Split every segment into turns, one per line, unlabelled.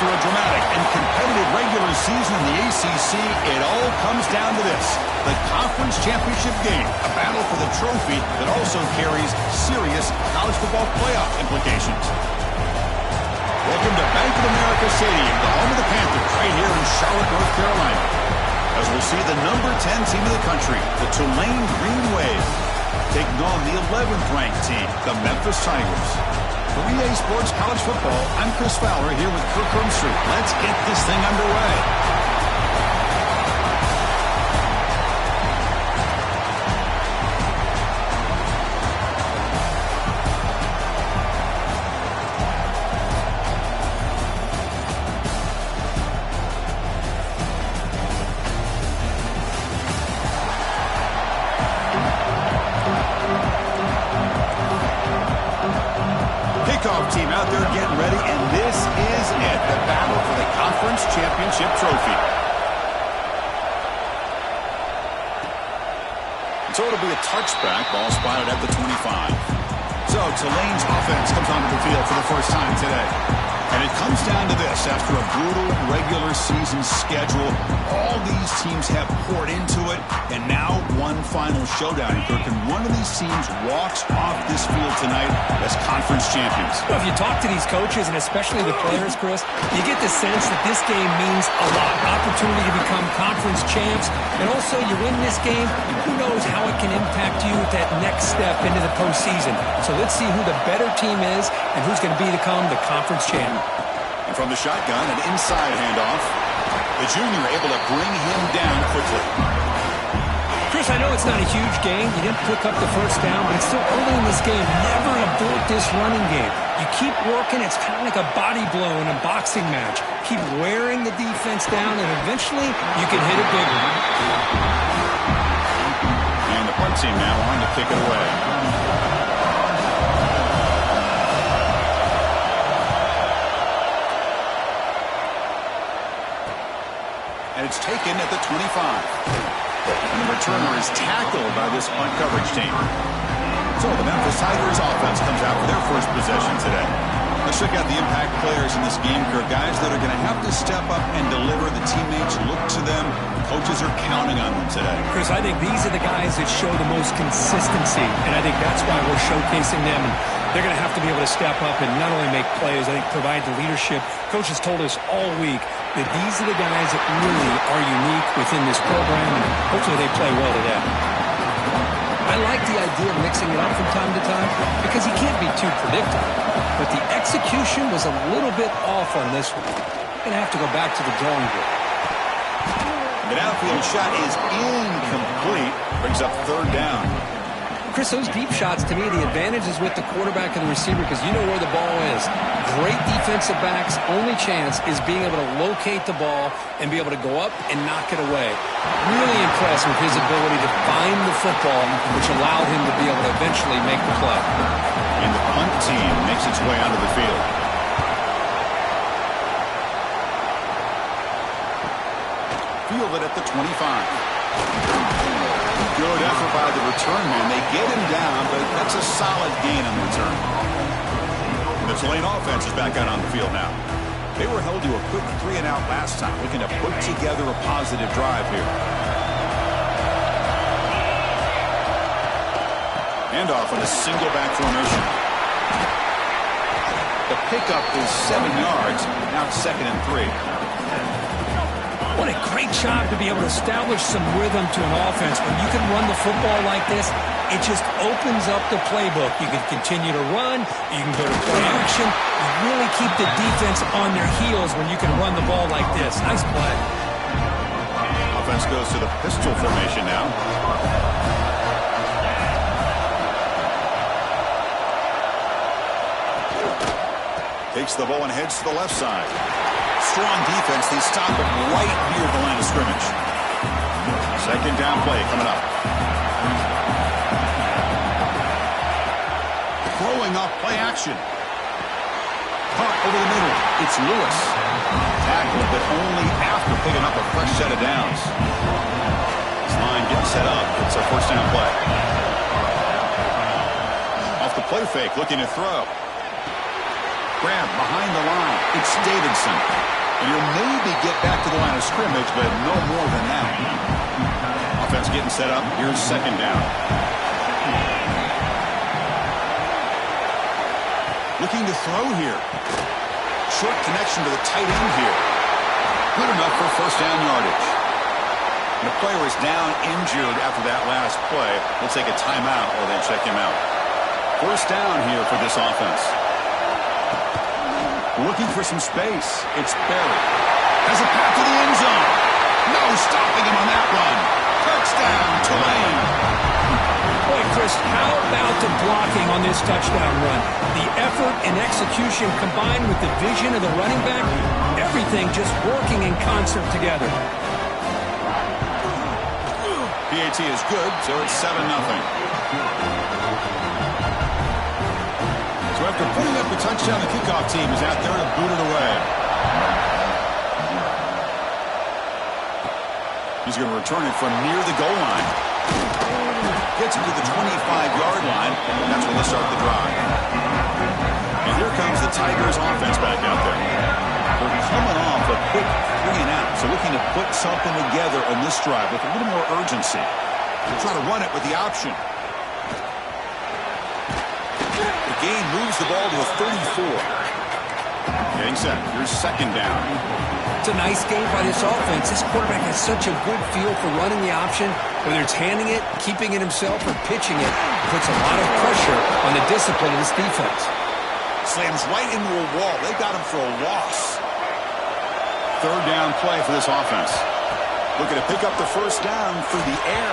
After a dramatic and competitive regular season in the ACC, it all comes down to this: the conference championship game, a battle for the trophy that also carries serious college football playoff implications. Welcome to Bank of America Stadium, the home of the Panthers, right here in Charlotte, North Carolina, as we'll see the number 10 team of the country, the Tulane Green Wave, taking on the 11th ranked team, the Memphis Tigers. For EA Sports College Football, I'm Chris Fowler here with Kirk Hermstreet. Let's get this thing underway. Team out there getting ready, and this is it, the battle for the conference championship trophy. So it'll be a touchback, ball spotted at the 25. So Tulane's offense comes onto the field for the first time today. And it comes down to this: after a brutal regular season schedule, all these teams have poured into it, and now one final showdown, Kirk, and one of these teams walks off this field tonight as conference champions.
Well, if you talk to these coaches, and especially the players, Chris, you get the sense that this game means a lot. Opportunity to become conference champs, and also you win this game, who knows how it can impact you at that next step into the postseason. So let's see who the better team is and who's going to become the conference champ.
And from the shotgun, an inside handoff. The junior able to bring him down quickly.
Chris, I know it's not a huge game. You didn't pick up the first down, but it's still early in this game. Never abort this running game. You keep working. It's kind of like a body blow in a boxing match. Keep wearing the defense down, and eventually you can hit a big one.
And the punt team now on to kick it away. And it's taken at the 25. And the returner is tackled by this punt coverage team. So the Memphis Tigers offense comes out for their first possession today. Let's check out the impact players in this game, Kirk. Guys that are going to have to step up and deliver. The teammates look to them. Coaches are counting on them today.
Chris, I think these are the guys that show the most consistency, and I think that's why we're showcasing them. And they're going to have to be able to step up and not only make plays, I think provide the leadership. Coaches told us all week that these are the guys that really are unique within this program, and hopefully they play well today. I like the idea of mixing it up from time to time because you can't be too predictable. But the execution was a little bit off on this one. We're going to have to go back to the drawing board.
The downfield shot is incomplete. Brings up third down.
Chris, those deep shots, to me, the advantage is with the quarterback and the receiver because you know where the ball is. Great defensive backs' only chance is being able to locate the ball and be able to go up and knock it away. Really impressed with his ability to find the football, which allowed him to be able to eventually make the play.
And the punt team makes its way onto the field. Fielded at the 25. Good effort by the return man. They get him down, but that's a solid gain on the return. The Tulane offense is back out on the field now. They were held to a quick 3-and-out last time, looking to put together a positive drive here. Handoff on a single back formation. The pickup is 7 yards. Now it's 2nd and 3.
What a great job to be able to establish some rhythm to an offense. When you can run the football like this, it just opens up the playbook. You can continue to run. You can go to play action. You really keep the defense on their heels when you can run the ball like this. Nice play.
Offense goes to the pistol formation now. Takes the ball and heads to the left side. Strong defense. They stop it right near the line of scrimmage. Second down play coming up. Throwing off play action. Caught over the middle. It's Lewis. Tackled, but only after picking up a fresh set of downs. This line getting set up. It's a first down play. Off the play fake, looking to throw. grab behind the line. It's Davidson. And he'll maybe get back to the line of scrimmage, but no more than that. Offense getting set up. Here's second down. Looking to throw here. Short connection to the tight end here. Good enough for first down yardage. And the player is down injured after that last play. We'll take a timeout while they check him out. First down here for this offense. Looking for some space. It's Berry. Has a path to the end zone. No stopping him on that run. Touchdown, Tulane.
Boy, Chris, how about the blocking on this touchdown run? The effort and execution combined with the vision of the running back, everything just working in concert together.
PAT is good, so it's 7-0. So after putting up the touchdown, the kickoff team is out there to boot it away. He's going to return it from near the goal line. Gets him to the 25-yard line, and that's when they start the drive. And here comes the Tigers offense back out there. They're coming off a quick 3-and-out, so looking to put something together on this drive with a little more urgency. They'll try to run it with the option. The gain moves the ball to a 34. Getting set. Here's second down.
It's a nice game by this offense. This quarterback has such a good feel for running the option. Whether it's handing it, keeping it himself, or pitching it, puts a lot of pressure on the discipline of this defense.
Slams right into a wall. They got him for a loss. Third down play for this offense. Looking to pick up the first down through the air.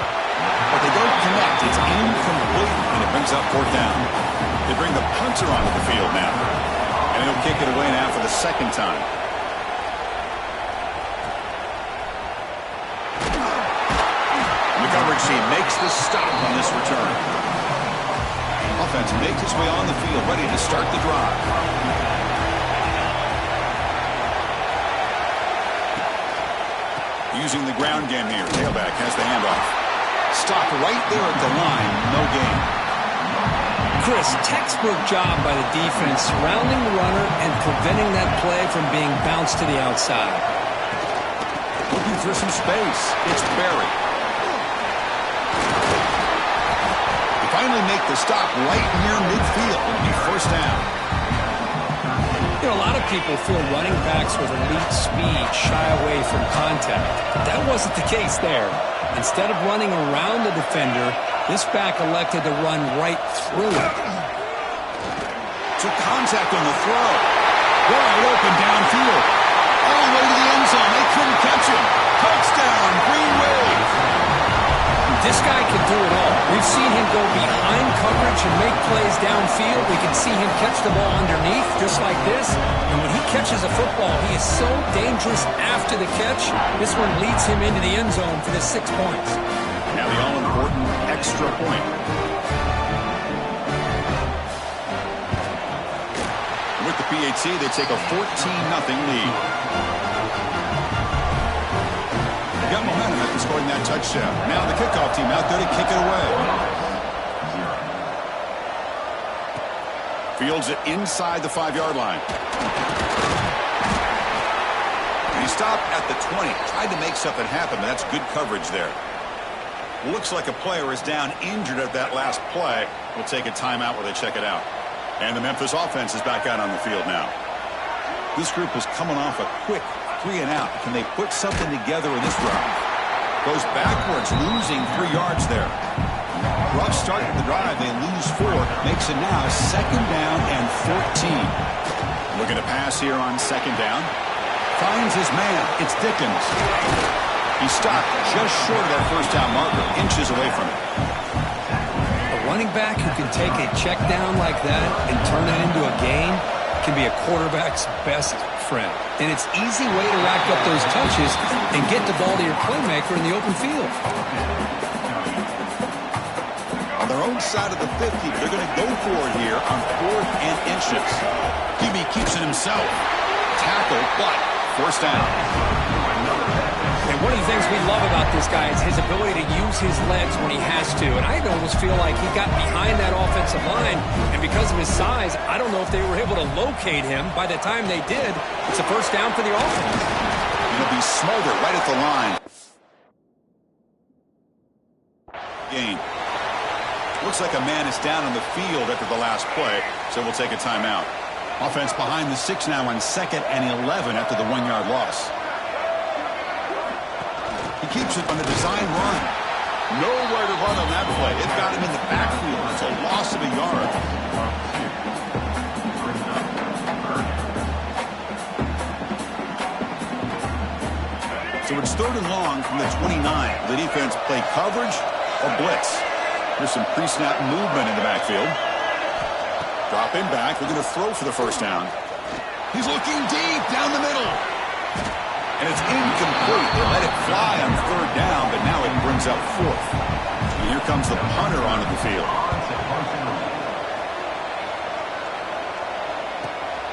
But they don't connect. It's incomplete, and it brings up fourth down. They bring the punter onto the field now. And he'll kick it away now for the second time. And the coverage team makes the stop on this return. Offense makes its way on the field, ready to start the drive. Using the ground game here. Tailback has the handoff. Stop right there at the line. No gain.
Chris, textbook job by the defense, surrounding the runner and preventing that play from being bounced to the outside.
Looking for some space. It's Berry. They finally make the stop right near midfield. It'll be first down.
You know, a lot of people feel running backs with elite speed shy away from contact. But that wasn't the case there. Instead of running around the defender, this back elected to run right through it.
Took contact on the throw. Wide open downfield. All the way to the end zone. They couldn't catch him. Touchdown, Green Wave.
This guy can do it all. We've seen him go behind coverage and make plays downfield. We can see him catch the ball underneath just like this. And when he catches a football, he is so dangerous after the catch. This one leads him into the end zone for the 6 points.
Now the all-important extra point. With the PAT, they take a 14-0 lead. Got momentum after scoring that touchdown. Now the kickoff team out there to kick it away. Fields it inside the 5-yard line. He stopped at the 20. Tried to make something happen, but that's good coverage there. Looks like a player is down injured at that last play. We'll take a timeout while they check it out. And the Memphis offense is back out on the field now. This group is coming off a quick 3-and-out. Can they put something together in this drive? Goes backwards, losing 3 yards there. Rough start to the drive. They lose 4. Makes it now second down and 14. Looking to pass here on second down. Finds his man. It's Dickens. He stopped just short of that first down marker, inches away from it.
A running back who can take a check down like that and turn it into a gain can be a quarterback's best friend. And it's an easy way to rack up those touches and get the ball to your playmaker in the open field.
On their own side of the 50, they're going to go for it here on 4th and inches. QB keeps it himself. Tackle, but first down.
And One of the things we love about this guy is his ability to use his legs when he has to. And I almost feel like he got behind that offensive line, and because of his size, I don't know if they were able to locate him. By the time they did, it's a first down for the offense.
He'll be smothered right at the line. Gain. Looks like a man is down on the field after the last play, so we'll take a timeout. Offense behind the 6 now on 2nd and 11 after the 1-yard loss. He keeps it on the design run. Nowhere to run on that play. It got him in the backfield. It's a loss of a yard. So it's 3rd and long from the 29. The defense play coverage or blitz. There's some pre-snap movement in the backfield. Dropping back. They're going to throw for the first down. He's looking deep down the middle. And it's incomplete. They let it fly on 3rd down, but now it brings up 4th. And here comes the punter onto the field.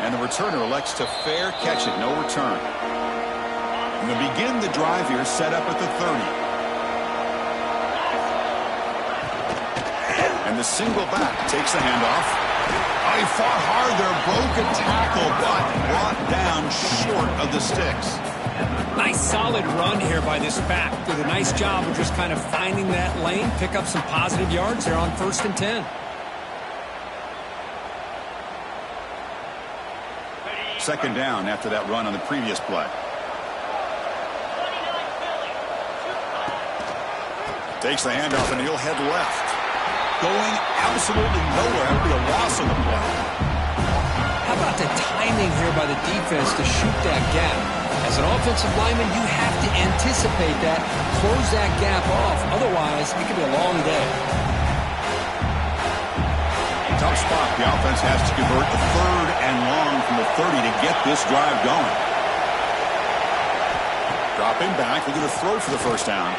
And the returner elects to fair catch it. No return. And they'll begin the drive here, set up at the 30. And the single back takes the handoff. He fought hard there, broke a tackle, but brought down short of the sticks.
Nice solid run here by this back. Did a nice job of just kind of finding that lane, pick up some positive yards there on 1st and 10.
Second down after that run on the previous play. Takes the handoff and he'll head left. Going absolutely nowhere. That would be a loss on the play.
How about the timing here by the defense to shoot that gap? As an offensive lineman, you have to anticipate that, close that gap off. Otherwise, it could be a long day.
Tough spot. The offense has to convert the 3rd and long from the 30 to get this drive going. Dropping back. They're going to throw for the first down.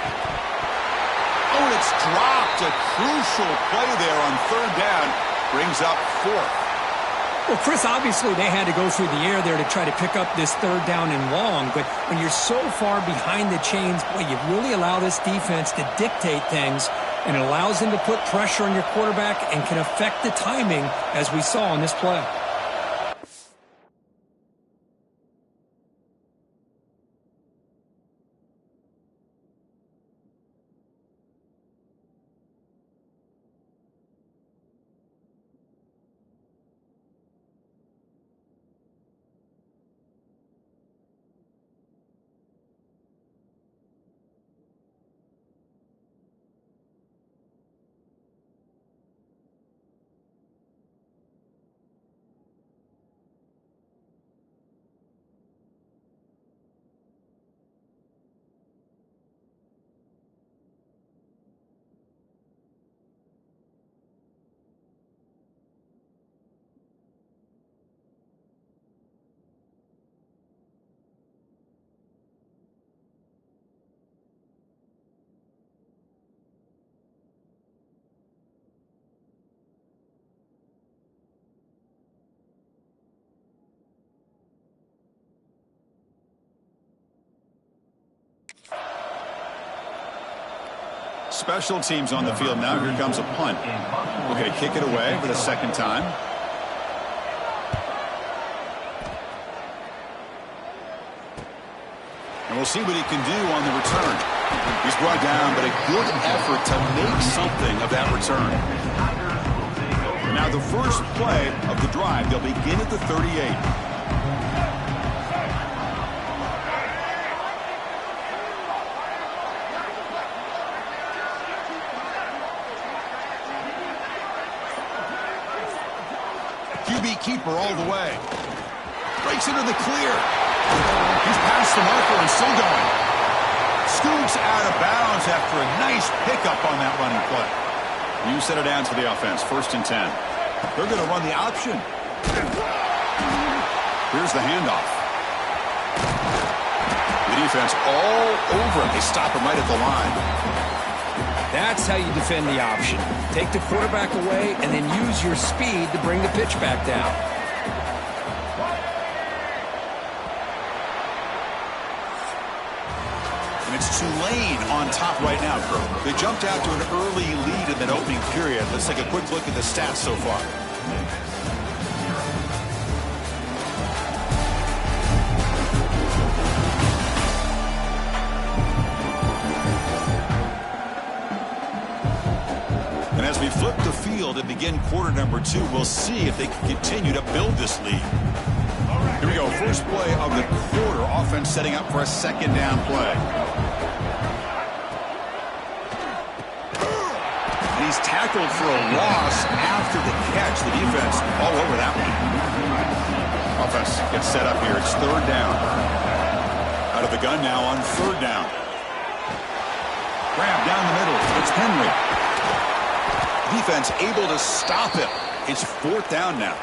Oh, and it's dropped. A crucial play there on 3rd down. Brings up 4th.
Well, Chris, obviously they had to go through the air there to try to pick up this 3rd down and long. But when you're so far behind the chains, boy, you really allow this defense to dictate things. And it allows them to put pressure on your quarterback and can affect the timing, as we saw on this play.
Special teams on the field now. Here comes a punt. We're going to kick it away for the 2nd time. And we'll see what he can do on the return. He's brought down, but a good effort to make something of that return. Now the first play of the drive, they'll begin at the 38. QB keeper all the way. Breaks into the clear. He's past the marker and still going. Scoots out of bounds after a nice pickup on that running play. You set it down to the offense. 1st and 10. They're going to run the option. Here's the handoff. The defense all over him. They stop him right at the line.
That's how you defend the option. Take the quarterback away and then use your speed to bring the pitch back down.
And it's Tulane on top right now, Kurt. They jumped out to an early lead in that opening period. Let's take a quick look at the stats so far. And as we flip the field and begin quarter number 2, we'll see if they can continue to build this lead. Here we go, first play of the quarter. Offense setting up for a second down play. And he's tackled for a loss after the catch. The defense all over that one. Offense gets set up here. It's third down. Out of the gun now on third down. Grab down the middle. It's Henry. Defense able to stop him. It's fourth down now.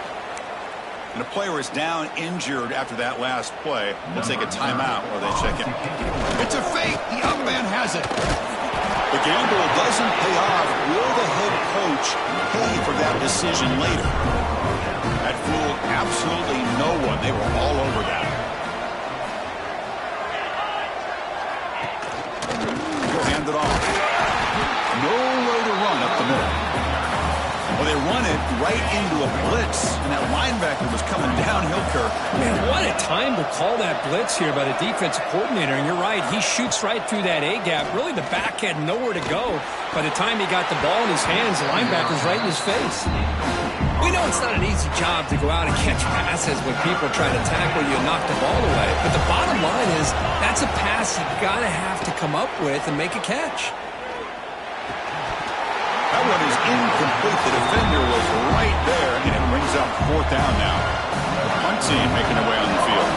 And a player is down injured after that last play. They'll take a timeout while they check in. It's a fake. The up man has it. The gamble doesn't pay off. Will the head coach pay for that decision later? That fooled absolutely no one. They were all over that. He'll hand it off. Nowhere to run up the middle. Well, they run it right into a blitz, and that linebacker was coming downhill, Kirk.
Man, what a time to call that blitz here by the defensive coordinator. And you're right, he shoots right through that A-gap. Really, the back had nowhere to go. By the time he got the ball in his hands, the linebacker's right in his face. We know it's not an easy job to go out and catch passes when people try to tackle you and knock the ball away. But the bottom line is, that's a pass you got to have to come up with and make a catch.
That one is incomplete. The defender was right there, and it brings up fourth down now. The punt team making their way on the field.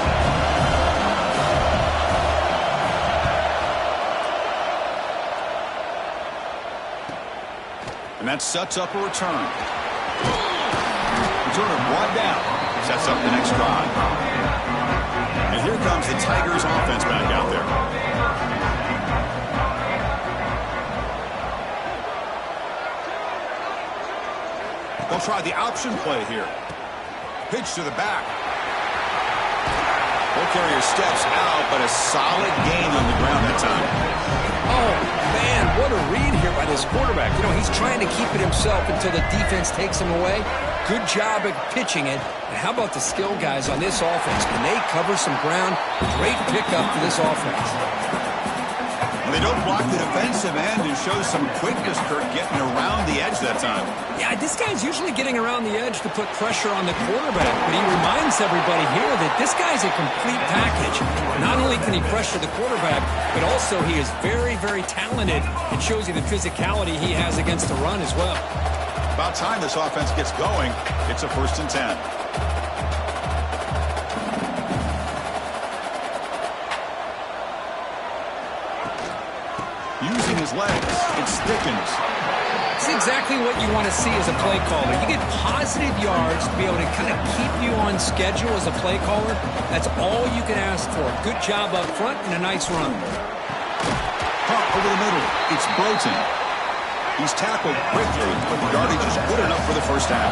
And that sets up a return. Returner brought down. Sets up the next drive. And here comes the Tigers offense back out there. They'll try the option play here. Pitch to the back. Ball carrier steps out, but a solid gain on the ground that time.
Oh, man, what a read here by this quarterback. You know, he's trying to keep it himself until the defense takes him away. Good job at pitching it. And how about the skill guys on this offense? When they cover some ground, great pickup for this offense.
They don't block the defensive end and show some quickness, Kirk, getting around the edge that time.
Yeah, this guy's usually getting around the edge to put pressure on the quarterback, but he reminds everybody here that this guy's a complete package. Not only can he pressure the quarterback, but also he is very, very talented. It shows you the physicality he has against the run as well.
About time this offense gets going. It's a 1st and 10. Using his legs, it's thickens.
It's exactly what you want to see as a play caller. You get positive yards to be able to kind of keep you on schedule as a play caller. That's all you can ask for. Good job up front and a nice run.
Pump over the middle. It's Broughton. He's tackled quickly, but the yardage is good enough for the first half.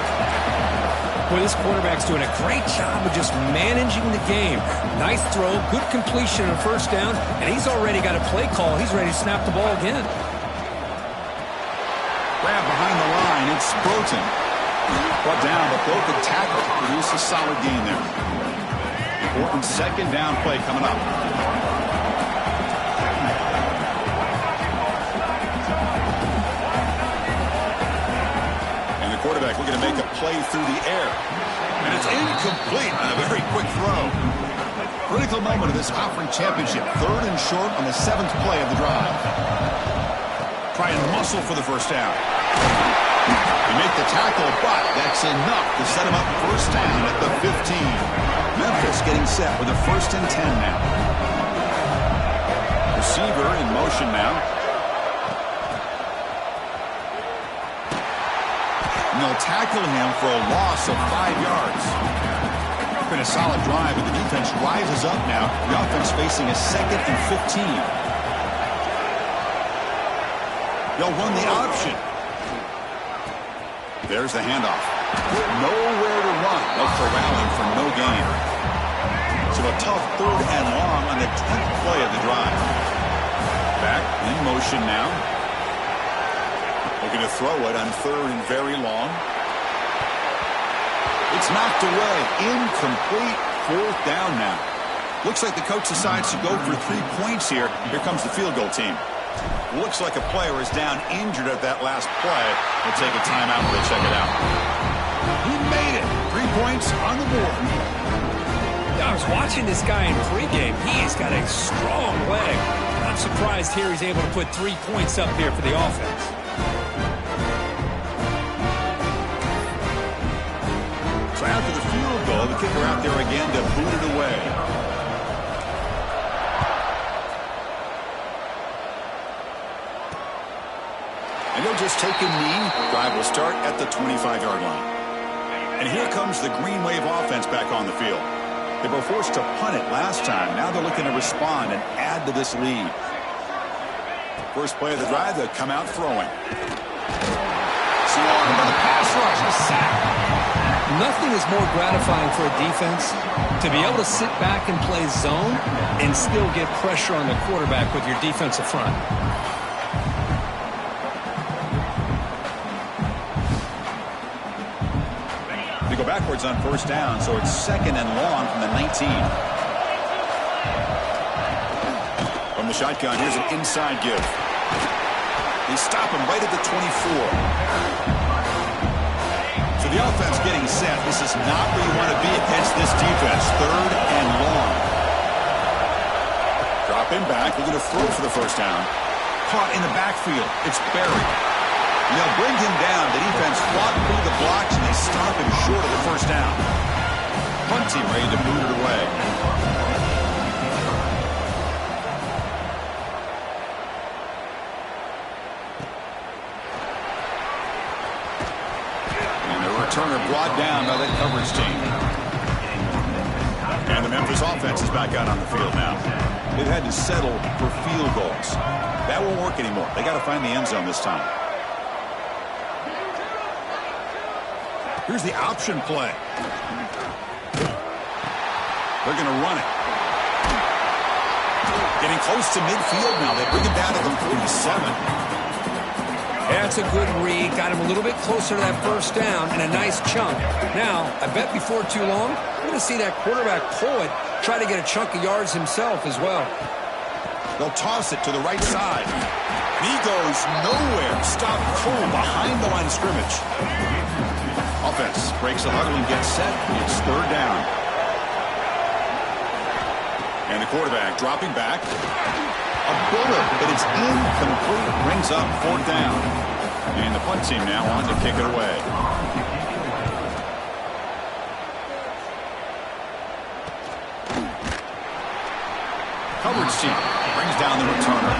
Boy, this quarterback's doing a great job of just managing the game. Nice throw, good completion on first down, and he's already got a play call. He's ready to snap the ball again.
Grab behind the line. It's Broughton. Brought down, but broke the tackle to produce a solid gain there. Important second down play coming up. Quarterback looking to make a play through the air. And it's incomplete on a very quick throw. Critical moment of this conference championship. 3rd and short on the 7th play of the drive. Try and muscle for the first down. They make the tackle, but that's enough to set him up first down at the 15. Memphis getting set with a 1st and 10 now. Receiver in motion now. And they'll tackle him for a loss of 5 yards. It's been a solid drive, and the defense rises up now. The offense facing a 2nd and 15. They'll run the option. There's the handoff. Nowhere to run. They'll corral him for no gain. So a tough 3rd and long on the 10th play of the drive. Back in motion now. Looking to throw it on 3rd and very long. It's knocked away. Incomplete. 4th down now. Looks like the coach decides to go for 3 points here. Here comes the field goal team. Looks like a player is down injured at that last play. We'll take a timeout while they check it out. He made it. 3 points on the board.
I was watching this guy in pregame. He's got a strong leg. I'm surprised here he's able to put 3 points up here for the offense.
So after the field goal, the kicker out there again to boot it away. And he'll just take a knee. Drive will start at the 25-yard line. And here comes the Green Wave offense back on the field. They were forced to punt it last time. Now they're looking to respond and add to this lead. First play of the drive, they'll come out throwing. Swarmed by the pass rush. A sack.
Nothing is more gratifying for a defense to be able to sit back and play zone and still get pressure on the quarterback with your defensive front.
They go backwards on 1st down, so it's 2nd and long from the 19. From the shotgun, here's an inside give. They stop him right at the 24. So the offense getting set. This is not where you want to be against this defense. 3rd and long. Drop him back. We're going to throw for the 1st down. Caught in the backfield. It's buried. They'll bring him down. The defense fought through the blocks, and they stop him short of the 1st down. Punt team ready to boot it away. Turner brought down by that coverage team. And the Memphis offense is back out on the field now. They've had to settle for field goals. That won't work anymore. They got to find the end zone this time. Here's the option play. They're going to run it. Getting close to midfield now. They bring him down to the 47.
That's a good read. Got him a little bit closer to that 1st down and a nice chunk. Now, I bet before too long, we're going to see that quarterback pull it, try to get a chunk of yards himself as well.
They'll toss it to the right side. And he goes nowhere. Stop cold behind the line of scrimmage. Offense breaks the huddle and gets set. It's 3rd down. And the quarterback dropping back. A bullet, but it's incomplete. Brings up 4th down. And the punt team now on to kick it away. Coverage team brings down the returner.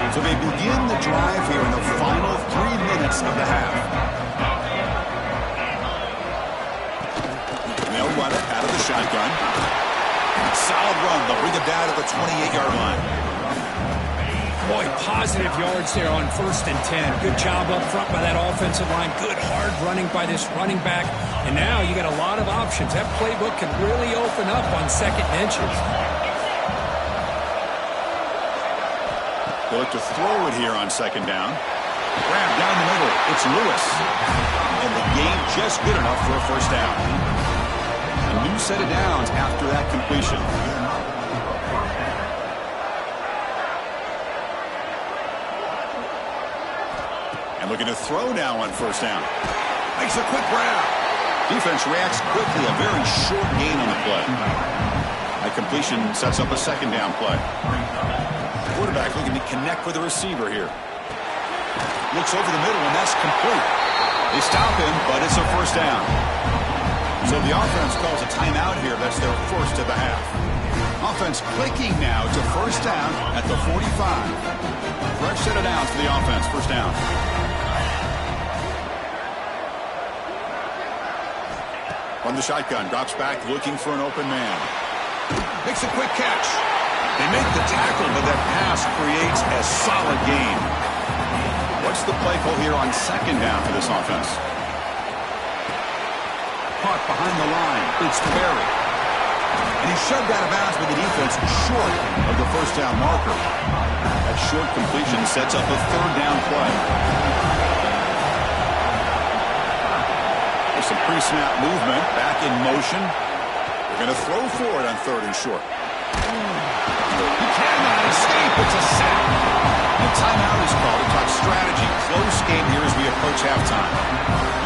So they begin the drive here in the final 3 minutes of the half. And they'll run it out of the shotgun. Solid run. They'll bring it down to the 28-yard line.
Boy, positive yards there on 1st and 10. Good job up front by that offensive line. Good hard running by this running back. And now you got a lot of options. That playbook can really open up on 2nd and inches.
They look to throw it here on 2nd down. Grab down the middle. It's Lewis. And the game just good enough for a 1st down. A new set of downs after that completion. And looking to throw now on 1st down. Makes a quick grab. Defense reacts quickly. A very short gain on the play. That completion sets up a 2nd down play. Quarterback looking to connect with the receiver here. Looks over the middle, and that's complete. They stop him, but it's a 1st down. So the offense calls a timeout here. That's their 1st of the half. Offense clicking now to 1st down at the 45. Fresh set of downs for the offense. 1st down. From the shotgun, drops back looking for an open man. Makes a quick catch. They make the tackle, but that pass creates a solid gain. What's the play call here on 2nd down for this offense? Caught behind the line. It's Berry. And he's shoved out of bounds with the defense short of the first down marker. That short completion sets up a third down play. There's some pre-snap movement, back in motion. They're going to throw for it on third and short. He cannot escape. It's a sack. The timeout is called to talk strategy. Close game here as we approach halftime.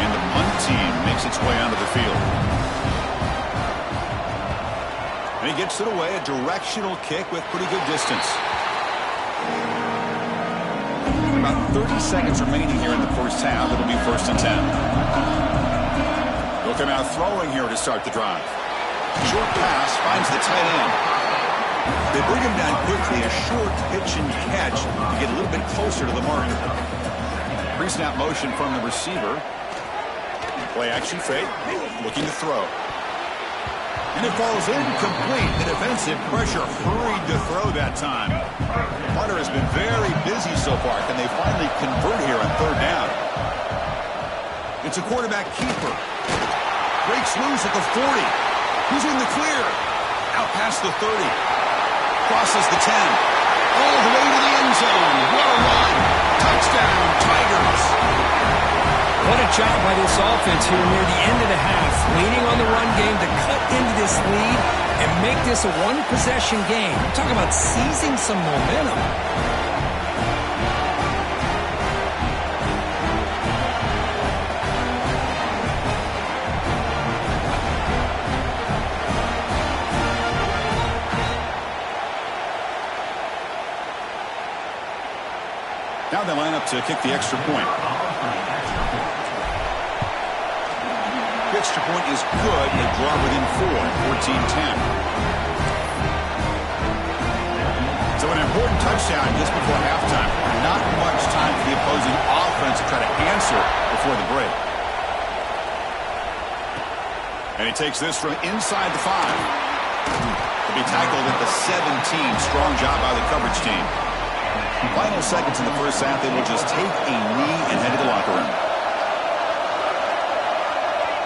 And the punt team makes its way onto the field. And he gets it away, a directional kick with pretty good distance. About 30 seconds remaining here in the first half. It'll be 1st and 10. Looking out throwing here to start the drive. Short pass finds the tight end. They bring him down quickly, a short pitch and catch to get a little bit closer to the marker. Pre-snap motion from the receiver. Play action fake, looking to throw. And it falls incomplete. The defensive pressure hurried to throw that time. Punter has been very busy so far. Can they finally convert here on third down? It's a quarterback keeper. Breaks loose at the 40. He's in the clear. Out past the 30. Crosses the 10. All the way to the end zone. What a run. Touchdown, Tigers.
What a job by this offense here near the end of the half. Leaning on the run game to cut into this lead and make this a one-possession game. Talk about seizing some momentum.
Now they line up to kick the extra point. Extra point is good. They draw within 4, 14-10. So an important touchdown just before halftime. Not much time for the opposing offense to try to answer before the break. And he takes this from inside the 5. To be tackled at the 17. Strong job by the coverage team. Final seconds in the first half, they will just take a knee and head to the locker room.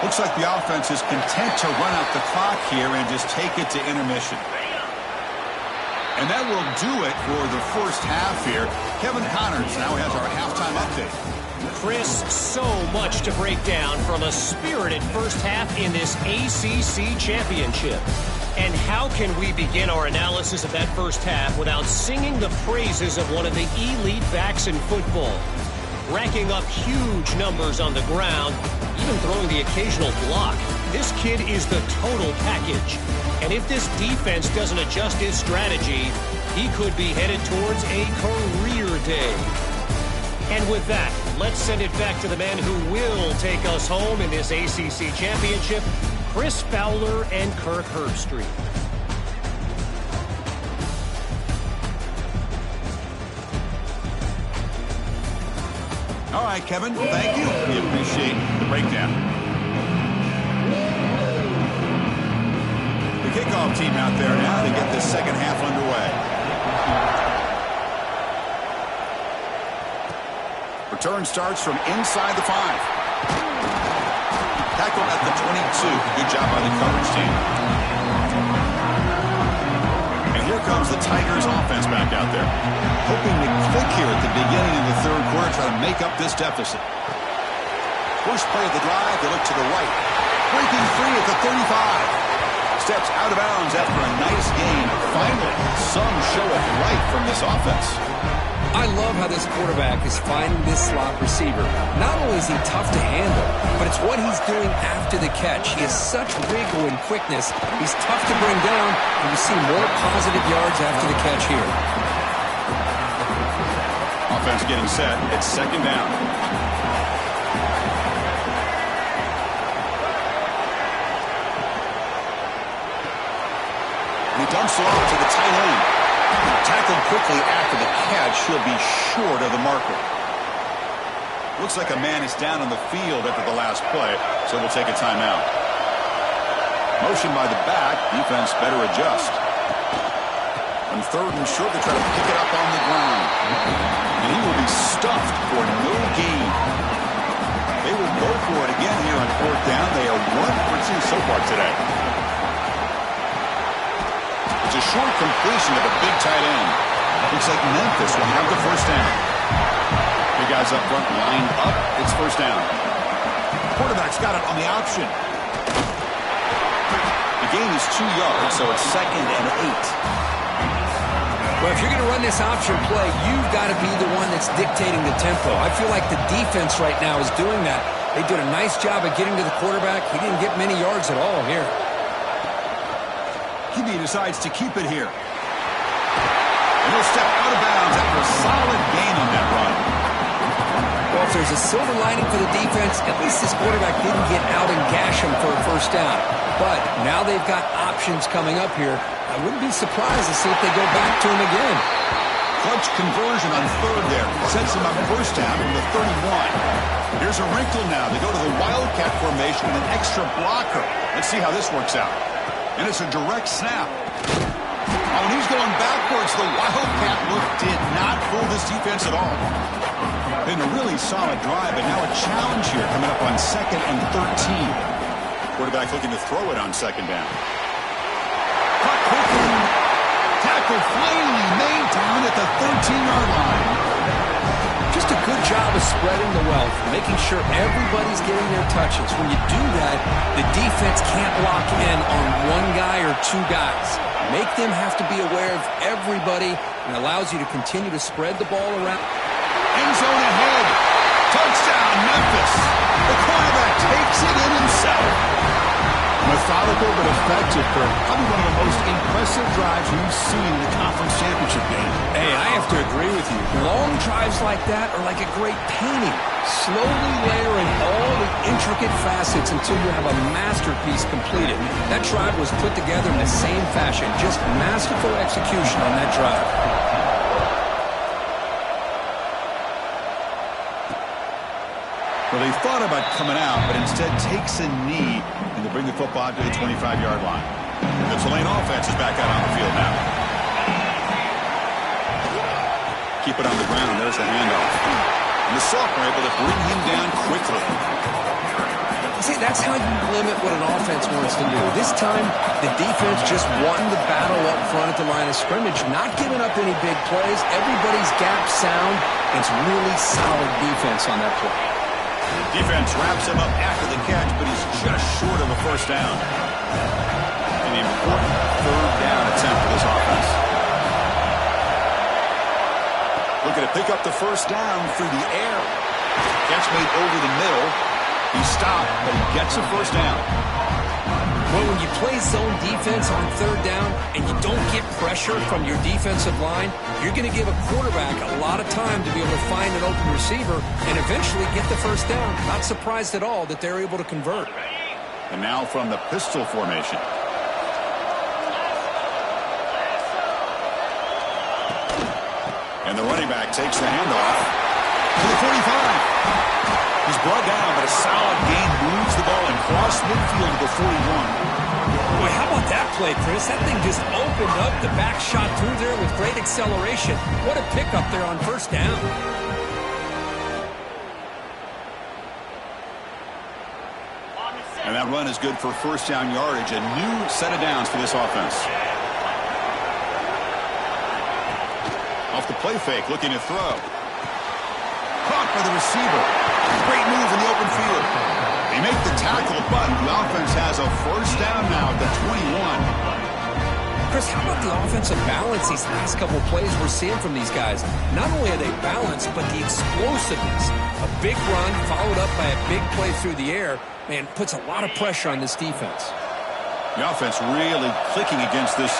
Looks like the offense is content to run out the clock here and just take it to intermission. And that will do it for the first half here. Kevin Connors now has our halftime update.
Chris, so much to break down from a spirited first half in this ACC championship. And how can we begin our analysis of that first half without singing the praises of one of the elite backs in football? Racking up huge numbers on the ground, even throwing the occasional block. This kid is the total package. And if this defense doesn't adjust his strategy, he could be headed towards a career day. And with that, let's send it back to the man who will take us home in this ACC championship, Chris Fowler and Kirk Herbstreit.
All right, Kevin, thank you. We appreciate the breakdown. The kickoff team out there now to get the second half underway. Return starts from inside the 5. Tackle at the 22. Good job by the coverage team. And here comes the Tigers offense back out there. Hoping to click here at the beginning of the third quarter, try to make up this deficit. First play of the drive, they look to the right. Breaking free at the 35. Steps out of bounds after a nice gain. Finally, some show of life from this offense.
I love how this quarterback is finding this slot receiver. Not only is he tough to handle, but it's what he's doing after the catch. He has such wiggle and quickness. He's tough to bring down, and you see more positive yards after the catch here.
Offense getting set. It's second down. And he dumps it off to the tight end. Tackled quickly after the catch. He'll be short of the marker. Looks like a man is down on the field after the last play, so we'll take a timeout. Motion by the back. Defense better adjust. On third and short, they try to pick it up on the ground. And he will be stuffed for no gain. They will go for it again here on fourth down. They are 1 for 2 so far today. It's a short completion of a big tight end. Looks like Memphis will have the first down. Big guys up front lined up. It's first down. Quarterback's got it on the option. The gain is 2 yards, so it's 2nd and 8.
Well, if you're going to run this option play, you've got to be the one that's dictating the tempo. I feel like the defense right now is doing that. They did a nice job of getting to the quarterback. He didn't get many yards at all here.
QB decides to keep it here. And he'll step out of bounds after a solid gain on that run.
Well, if there's a silver lining for the defense, at least this quarterback didn't get out and gash him for a first down. But now they've got options coming up here. I wouldn't be surprised to see if they go back to him again.
Clutch conversion on third there. Sets him up first down from the 31. Here's a wrinkle now. They go to the Wildcat formation with an extra blocker. Let's see how this works out. And it's a direct snap. Oh, and he's going backwards. The Wildcat look did not fool this defense at all. Been a really solid drive, and now a challenge here coming up on 2nd and 13. Quarterback looking to throw it on 2nd down. Caught quickly. Tackle finally made down at the 13-yard line.
Just a good job of spreading the wealth, making sure everybody's getting their touches. When you do that, the defense can't lock in on one guy or two guys. Make them have to be aware of everybody, and allows you to continue to spread the ball around.
End zone ahead. Touchdown, Memphis. The quarterback takes it in himself. Methodical but effective, Kurt. Probably one of the most impressive drives we've seen in the conference championship game.
Hey, I have to agree with you. Long drives like that are like a great painting. Slowly layering all the intricate facets until you have a masterpiece completed. That drive was put together in the same fashion. Just masterful execution on that drive.
Well, they thought about coming out, but instead takes a knee, and they bring the football out to the 25-yard line. The Tulane offense is back out on the field now. Keep it on the ground. There's the handoff. And the sophomore able to bring him down quickly.
See, that's how you limit what an offense wants to do. This time, the defense just won the battle up front at the line of scrimmage, not giving up any big plays. Everybody's gap sound. It's really solid defense on that play.
Defense wraps him up after the catch, but he's just short of a first down. An important third down attempt for this offense. Looking to pick up the first down through the air. Catch made over the middle. He stopped, but he gets a first down.
Well, when you play zone defense on third down and you don't get pressure from your defensive line, you're going to give a quarterback a lot of time to be able to find an open receiver and eventually get the first down. Not surprised at all that they're able to convert.
And now from the pistol formation. And the running back takes the handoff to the 45. He's brought down, but a solid gain moves the ball across midfield to the 41.
Boy, how about that play, Chris? That thing just opened up. The back shot through there with great acceleration. What a pickup there on first down.
And that run is good for first down yardage. A new set of downs for this offense. Off the play fake, looking to throw. Caught by the receiver. Great move in the open field. They make the tackle, but the offense has a first down now at the 21.
Chris, how about the offensive balance these last couple plays we're seeing from these guys? Not only are they balanced, but the explosiveness. A big run followed up by a big play through the air, man, puts a lot of pressure on this defense.
The offense really clicking against this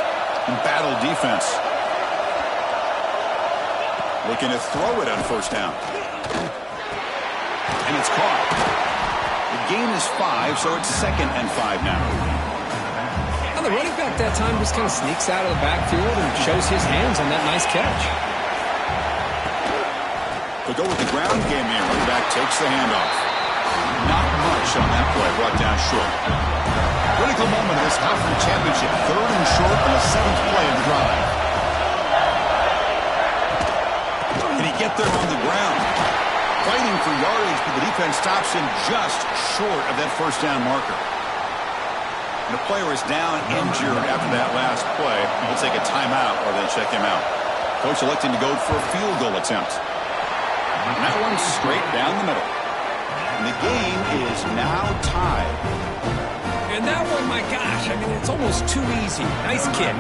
embattled defense. Looking to throw it on first down. And it's caught. The gain is 5, so it's 2nd and 5 now.
Well, the running back that time just kind of sneaks out of the backfield and shows his hands on that nice catch.
To go with the ground game here, running back takes the handoff. Not much on that play, brought down short. Critical moment of this conference championship. 3rd and short on the 7th play of the drive. Can he get there on the ground? Fighting for yardage, but the defense stops him just short of that first down marker. And the player is down injured after that last play. We'll take a timeout or then check him out. Coach electing to go for a field goal attempt. And that one's straight down the middle. And the game is now tied.
And that one, my gosh, I mean, it's almost too easy. Nice kick.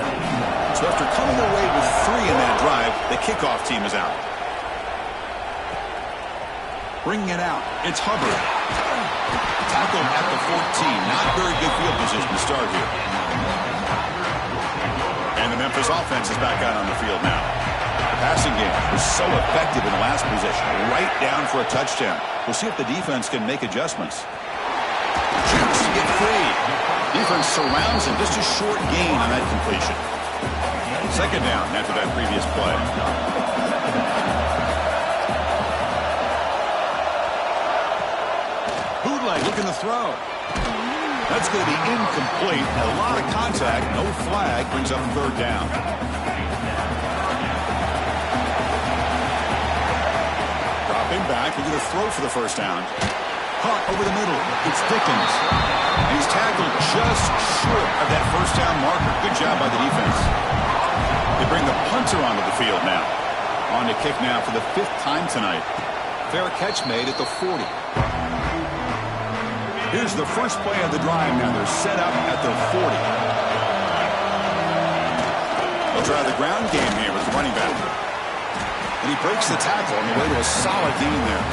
So after coming away with 3 in that drive, the kickoff team is out. Bringing it out, it's Hubbard. Tackled at the 14. Not very good field position to start here. And the Memphis offense is back out on the field now. The passing game was so effective in the last possession. Right down for a touchdown. We'll see if the defense can make adjustments. Chance to get free. Defense surrounds him. Just a short gain on that completion. Second down after that previous play. Bootleg looking to throw. That's going to be incomplete. A lot of contact. No flag. Brings up third down. Dropping back. He's going to throw for the first down. Caught over the middle. It's Dickens. And he's tackled just short of that first down marker. Good job by the defense. They bring the punter onto the field now. On to kick now for the 5th time tonight. Fair catch made at the 40. Here's the first play of the drive now. They're set up at the 40. They'll try the ground game here with the running back. And he breaks the tackle on the way to a solid gain there.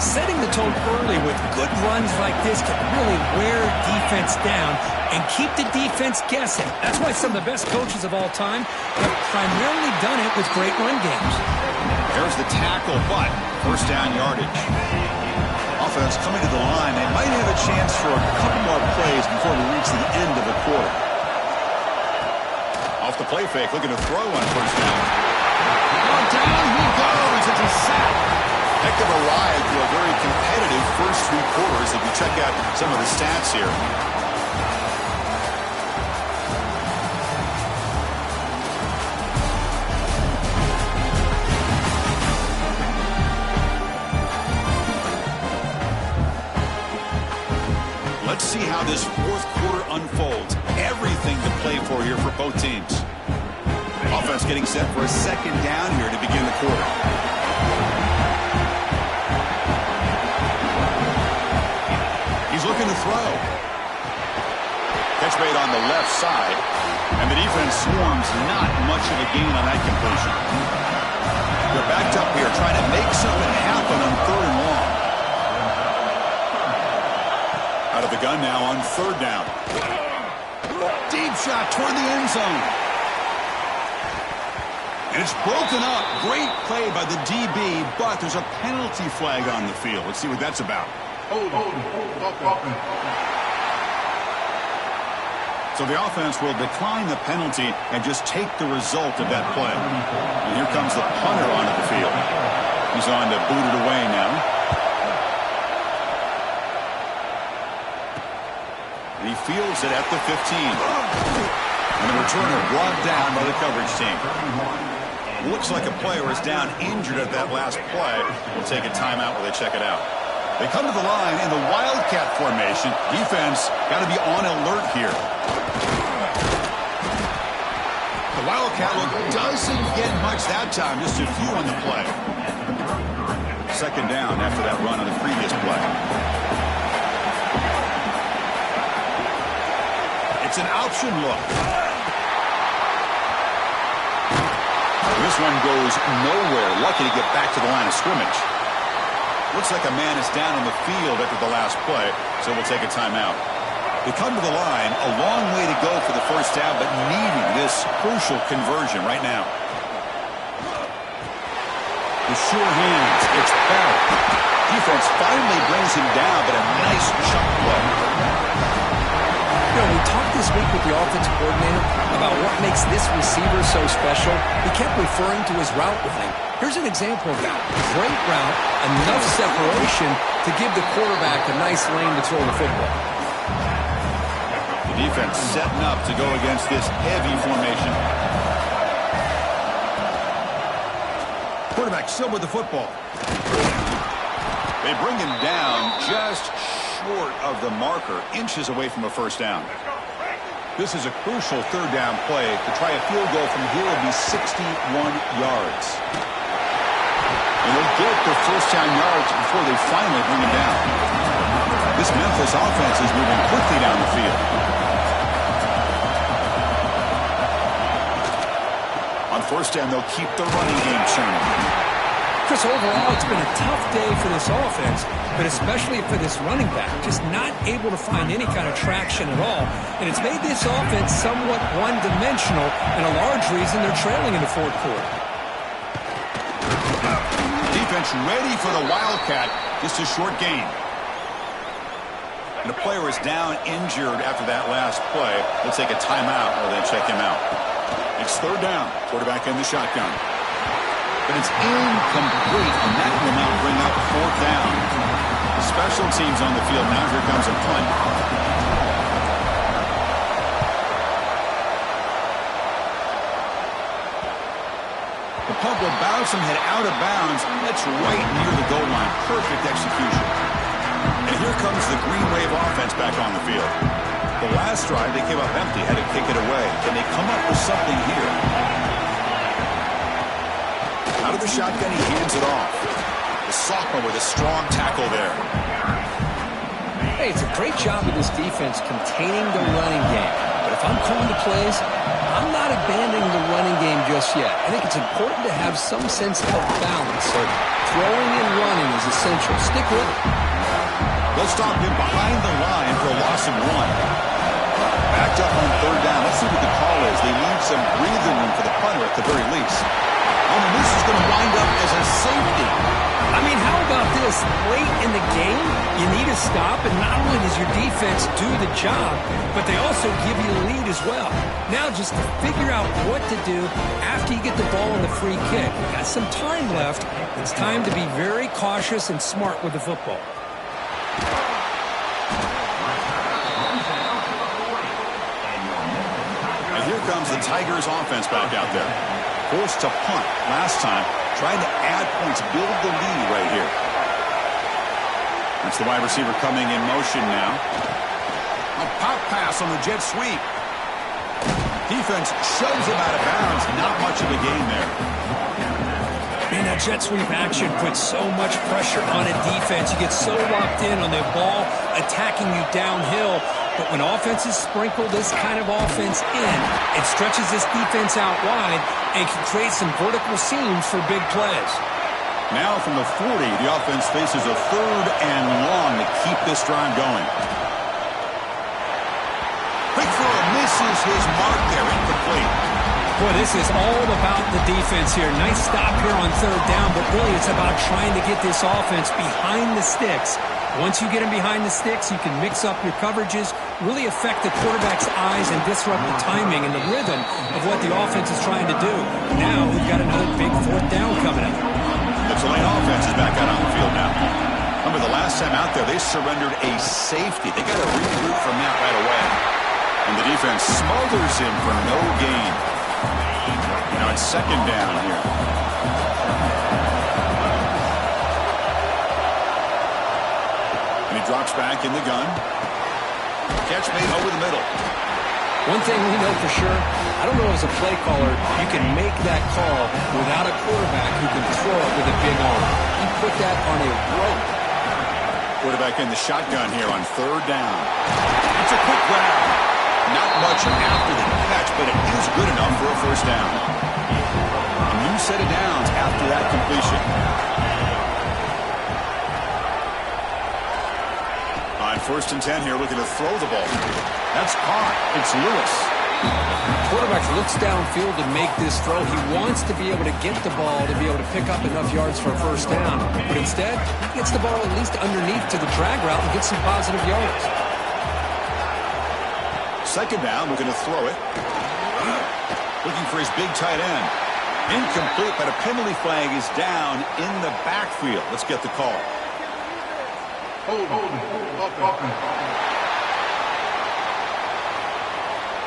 Setting the tone early with good runs like this can really wear defense down and keep the defense guessing. That's why some of the best coaches of all time have primarily done it with great run games.
There's the tackle, but first down yardage. Offense coming to the line. They might have a chance for a couple more plays before we reach the end of the quarter. Off the play fake, looking to throw on first down. Oh, down he goes. It's a sack. Heck of a ride through a very competitive first 3 quarters if you check out some of the stats here. Let's see how this 4th quarter unfolds. Everything to play for here for both teams. Offense getting set for a second down here to begin the quarter. He's looking to throw. Catch made on the left side. And the defense swarms not much of a gain on that completion. They're backed up here trying to make something happen on 3rd and long. Out of the gun now on 3rd down. Deep shot toward the end zone. And it's broken up. Great play by the DB, but there's a penalty flag on the field. Let's see what that's about. So the offense will decline the penalty and just take the result of that play. And here comes the punter onto the field. He's on to boot it away now. And he fields it at the 15. And the returner brought down by the coverage team. Looks like a player is down injured at that last play. We'll take a timeout while they check it out. They come to the line in the Wildcat formation. Defense got to be on alert here. The Wildcat look doesn't get much that time. Just a few on the play. Second down after that run on the previous play. It's an option look. This one goes nowhere. Lucky to get back to the line of scrimmage. Looks like a man is down on the field after the last play, so we'll take a timeout. They come to the line, a long way to go for the first down, but needing this crucial conversion right now. The sure hands, it's Barrett. Defense finally brings him down, but a nice chunk play.
You know, we talked this week with the offensive coordinator about what makes this receiver so special. He kept referring to his route running. Here's an example of that. Great route, enough separation to give the quarterback a nice lane to throw the football.
The defense setting up to go against this heavy formation. Quarterback still with the football. They bring him down just short of the marker, inches away from a first down. This is a crucial third down play. To try a field goal from here will be 61 yards. And they'll get their first down yards before they finally bring him down. This Memphis offense is moving quickly down the field. On first down, they'll keep the running game churning.
Chris, overall, it's been a tough day for this offense, but especially for this running back. Just not able to find any kind of traction at all. And it's made this offense somewhat one-dimensional, and a large reason they're trailing in the fourth quarter.
Defense ready for the Wildcat. Just a short gain. And the player is down injured after that last play. They'll take a timeout or they check him out. It's third down. Quarterback in the shotgun. But it's incomplete, and that will now bring up fourth down. Special teams on the field. Now here comes a punt. The punt will bounce and head out of bounds. That's right near the goal line. Perfect execution. And here comes the Green Wave offense back on the field. The last drive, they came up empty, had to kick it away. Can they come up with something here? Out of the shotgun, he hands it off. The sophomore with a strong tackle there.
Hey, it's a great job of this defense containing the running game. But if I'm calling the plays, I'm not abandoning the running game just yet. I think it's important to have some sense of balance. So throwing and running is essential. Stick with it.
They'll stop him behind the line for a loss of 1. Backed up on third down. Let's see what the call is. They need some breathing room for the punter at the very least. Oh, and this is going to wind up as a safety.
I mean, how about this? Late in the game, you need a stop, and not only does your defense do the job, but they also give you the lead as well. Now just to figure out what to do after you get the ball on the free kick. You've got some time left. It's time to be very cautious and smart with the football.
And here comes the Tigers offense back out there. Forced to punt last time, trying to add points, build the lead right here. That's the wide receiver coming in motion now. A pop pass on the jet sweep. Defense shoves him out of bounds. Not much of a gain there.
Man, that jet sweep action puts so much pressure on a defense. You get so locked in on their ball attacking you downhill. But when offenses sprinkle this kind of offense in, it stretches this defense out wide and can create some vertical seams for big plays.
Now from the 40, the offense faces a third and long to keep this drive going. Quick throw, misses his mark there, incomplete.
Boy, this is all about the defense here. Nice stop here on third down, but really it's about trying to get this offense behind the sticks. Once you get them behind the sticks, you can mix up your coverages, really affect the quarterback's eyes and disrupt the timing and the rhythm of what the offense is trying to do. Now we've got another big fourth down coming up.
The Tulane offense is back out on the field now. Remember the last time out there, they surrendered a safety. They got to regroup from that right away. And the defense smothers him for no gain. Now it's second down here. And he drops back in the gun. Catch made over the middle.
One thing we know for sure, I don't know as a play caller, you can make that call without a quarterback who can throw it with a big arm. He put that on a rope.
Quarterback in the shotgun here on third down. It's a quick grab. Not much after the catch, but it is good enough for a first down. A new set of downs after that completion. On 1st and 10 here, looking to throw the ball. That's caught. It's Lewis.
Quarterback looks downfield to make this throw. He wants to be able to get the ball to be able to pick up enough yards for a first down. But instead, he gets the ball at least underneath to the drag route and gets some positive yards.
Second down, looking to throw it. Looking for his big tight end. Incomplete, but a penalty flag is down in the backfield. Let's get the call.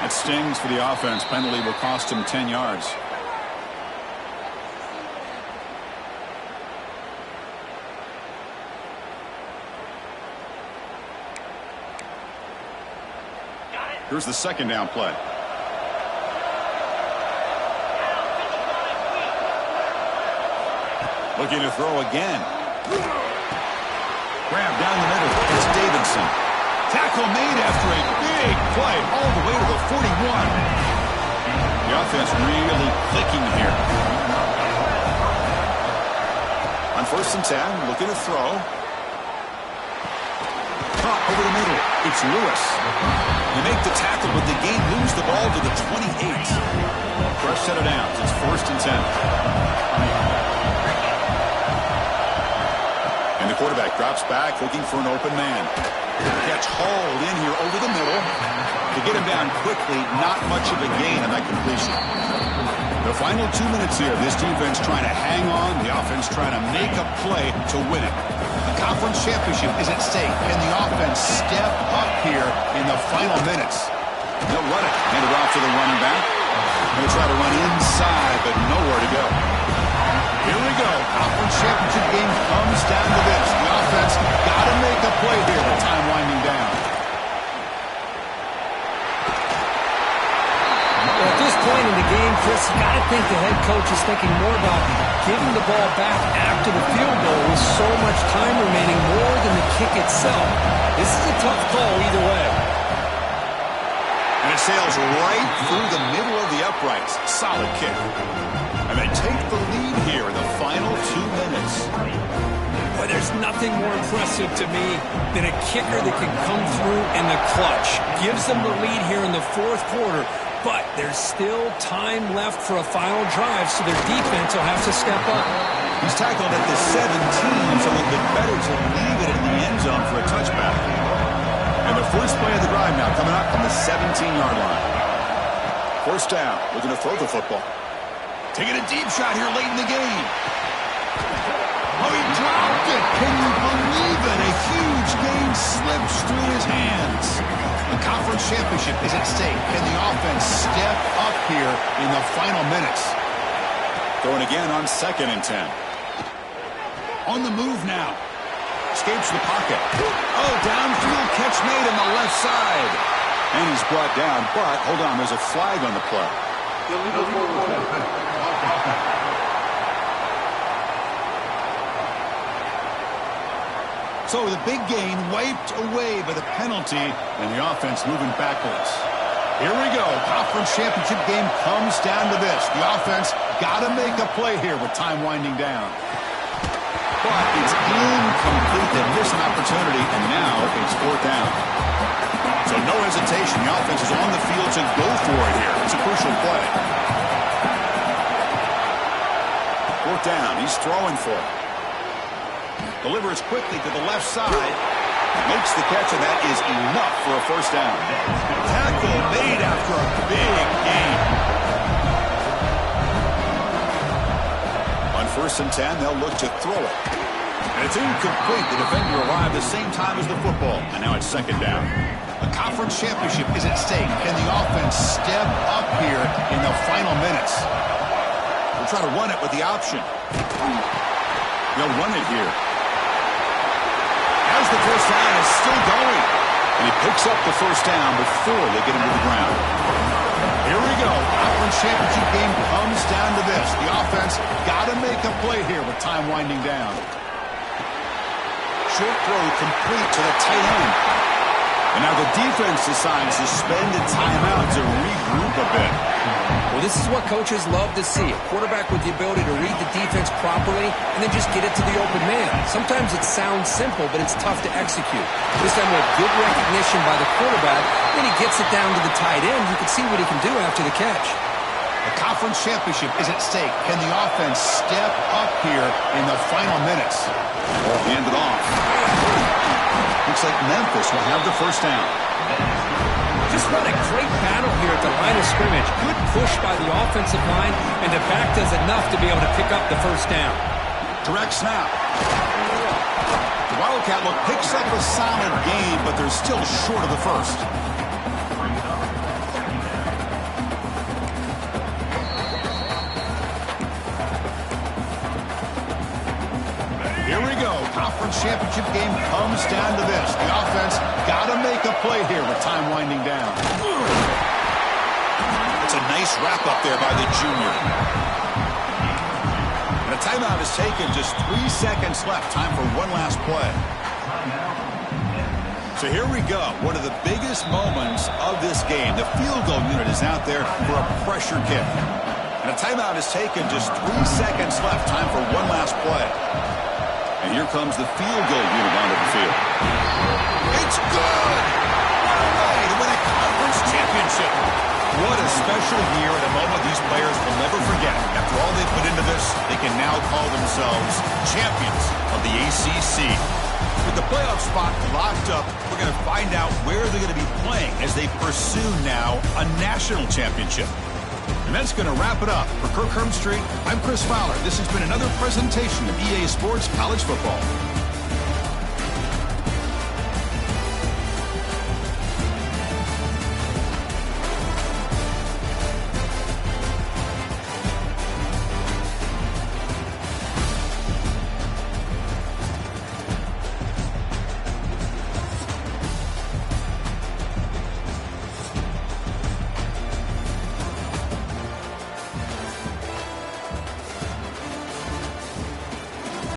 That stings for the offense. Penalty will cost him 10 yards. Here's the second down play. Looking to throw again. Grab down the middle. It's Davidson. Tackle made after a big play all the way to the 41. The offense really clicking here. On 1st and 10, looking to throw. Caught over the middle. It's Lewis. They make the tackle, but the game moves the ball to the 28. Fresh set of downs. It's 1st and 10. And the quarterback drops back, looking for an open man. Catch hauled in here over the middle. To get him down quickly, not much of a gain on that completion. The final 2 minutes here, this defense trying to hang on, the offense trying to make a play to win it. The conference championship is at stake. Can the offense step up here in the final minutes? They'll run it. Hand it off to the running back. They'll try to run inside, but nowhere to go. Here we go. Conference championship game comes down to this. The offense got to make a play here with time winding down.
Well, at this point in the game, Chris, you got to think the head coach is thinking more about giving the ball back after the field goal with so much time remaining more than the kick itself. This is a tough call either way.
And it sails right through the middle of the uprights. Solid kick. And they take the lead here in the final 2 minutes.
Boy, there's nothing more impressive to me than a kicker that can come through in the clutch. Gives them the lead here in the 4th quarter, but there's still time left for a final drive, so their defense will have to step up.
He's tackled at the 17, so a little bit better to leave it in the end zone for a touchback. And the first play of the drive now coming up from the 17-yard line. 1st down, looking to throw the football. Taking a deep shot here late in the game. Oh, he dropped it. Can you believe it? A huge gain slips through his hands. The conference championship is at stake. Can the offense step up here in the final minutes? Going again on 2nd and 10. On the move now. Escapes the pocket. Oh, downfield catch made on the left side. And he's brought down, but hold on, there's a flag on the play. So the big gain wiped away by the penalty, and the offense moving backwards. Here we go. Conference championship game comes down to this. The offense got to make a play here with time winding down. But it's incomplete. They miss an opportunity, and now it's 4th down. So no hesitation. The offense is on the field to go for it here. It's a crucial play. 4th down. He's throwing for it. Delivers quickly to the left side. Makes the catch, and that is enough for a 1st down. Tackle made after a big gain. On 1st and 10, they'll look to throw it. And it's incomplete. The defender arrived the same time as the football. And now it's 2nd down. A conference championship is at stake. Can the offense step up here in the final minutes? We'll try to run it with the option. They'll run it here. As the 1st down is still going. And he picks up the 1st down before they get him to the ground. Here we go. Conference championship game comes down to this. The offense got to make a play here with time winding down. Short throw complete to the tight end. And now the defense decides to spend a timeout to regroup a bit.
Well, this is what coaches love to see. A quarterback with the ability to read the defense properly and then just get it to the open man. Sometimes it sounds simple, but it's tough to execute. This time with good recognition by the quarterback, then he gets it down to the tight end. You can see what he can do after the catch.
The conference championship is at stake. Can the offense step up here in the final minutes? Hand it off. Looks like Memphis will have the 1st down.
Just what a great battle here at the line of scrimmage. Good push by the offensive line, and the back does enough to be able to pick up the 1st down.
Direct snap. The Wildcat look picks up a solid gain, but they're still short of the 1st. Here we go. conference championship game comes down to this. The offense got to make a play here with time winding down. It's a nice wrap-up there by the junior. And a timeout is taken. Just 3 seconds left. Time for one last play. So here we go. One of the biggest moments of this game. The field goal unit is out there for a pressure kick. And a timeout is taken. Just 3 seconds left. Time for one last play. And here comes the field goal unit onto the field. It's good! What a way to win a conference championship. What a special year and a moment these players will never forget. After all they put into this, they can now call themselves champions of the ACC. With the playoff spot locked up, we're going to find out where they're going to be playing as they pursue now a national championship. And that's going to wrap it up. For Kirk Hermstreet, I'm Chris Fowler. This has been another presentation of EA Sports College Football.